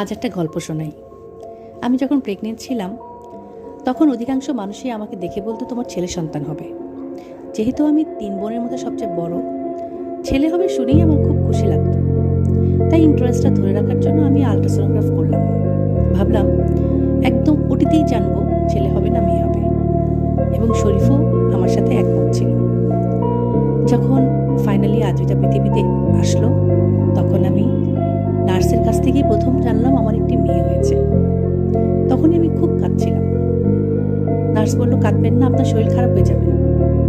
আজ একটা গল্প শোনাই। আমি যখন প্রেগনেন্ট ছিলাম তখন অধিকাংশ মানুষই আমাকে দেখে বলতো তোমার ছেলে সন্তান হবে। যেহেতু আমি 3 বোনের মধ্যে সবচেয়ে বড়, ছেলে হবে শুনেই আমার খুব খুশি লাগতো। তাই ইন্টারেস্টটা ধরে রাখার জন্য আমি আল্ট্রাসোনোগ্রাফ করলাম না। ভাবলাম একদম ওটিতেই জানবো ছেলে হবে না মেয়ে হবে। এবং শরীফও আমার সাথে একমত ছিল। যখন ফাইনালি আদ্রিতা পৃথিবীতে আসলো তখন আমি নার্সের কাছ থেকেই প্রথম জানলাম আমার একটি মেয়ে হয়েছে। তখনই আমি খুব কাঁদছিলাম। নার্স বলল, কাঁদবেন না, আপনার শরীর খারাপ হয়ে যাবে।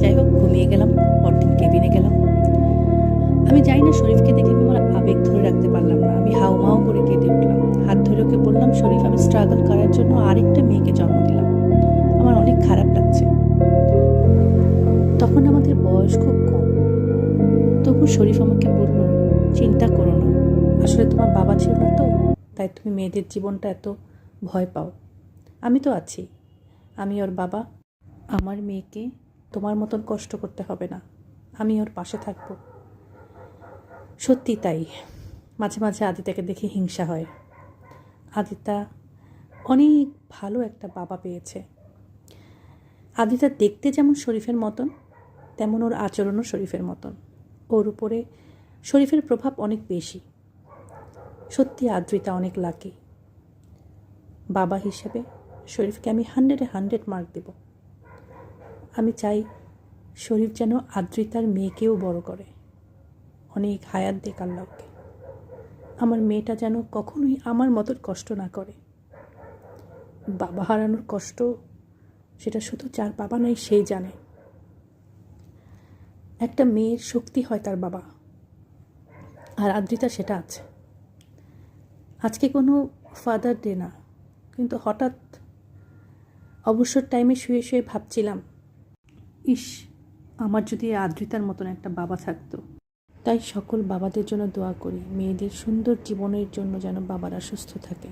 যাই হোক, ঘুমিয়ে গেলাম, পরদিন কেবিনে গেলাম। আমি জানি না, শরীফকে দেখে আমি আমার আবেগ ধরে রাখতে পারলাম না। আমি হাউমাউ করে কেঁদে উঠলাম। হাত ধরে ওকে বললাম, শরীফ, আমি স্ট্রাগল করার জন্য আরেকটা মেয়েকে জন্ম দিলাম, আমার অনেক খারাপ লাগছে। তখন আমাদের বয়স খুব কম, তবু শরীফ আমাকে বলল, চিন্তা করো না, আসলে তোমার বাবা ছিল না তো, তাই তুমি মেয়েদের জীবনটা এত ভয় পাও। আমি তো আছি, আমি ওর বাবা। আমার মেয়েকে তোমার মতন কষ্ট করতে হবে না, আমি ওর পাশে থাকবো। সত্যি তাই। মাঝে মাঝে আদিতাকে দেখে হিংসা হয়। আদিতা অনেক ভালো একটা বাবা পেয়েছে। আদিতা দেখতে যেমন শরীফের মতন, তেমন ওর আচরণও শরীফের মতন। ওর উপরে শরীফের প্রভাব অনেক বেশি। সত্যি আদ্রিতা অনেক লাকি। বাবা হিসেবে শরীফকে আমি 100-এ 100 মার্ক দেব। আমি চাই শরীফ যেন আদ্রিতার মেয়েকেও বড় করে, অনেক হায়াত দেখ আল্লাহকে। আমার মেয়েটা যেন কখনোই আমার মতন কষ্ট না করে। বাবা হারানোর কষ্ট, সেটা শুধু যার বাবা নেই সেই জানে। একটা মেয়ের শক্তি হয় তার বাবা, আর আদ্রিতা সেটা আছে। আজকে কোনো ফাদার ডে না, কিন্তু হঠাৎ অবসর টাইমে শুয়ে শুয়ে ভাবছিলাম, ইস, আমার যদি আদ্রিতার মতন একটা বাবা থাকতো। তাই সকল বাবাদের জন্য দোয়া করি, মেয়েদের সুন্দর জীবনের জন্য যেন বাবারা সুস্থ থাকে।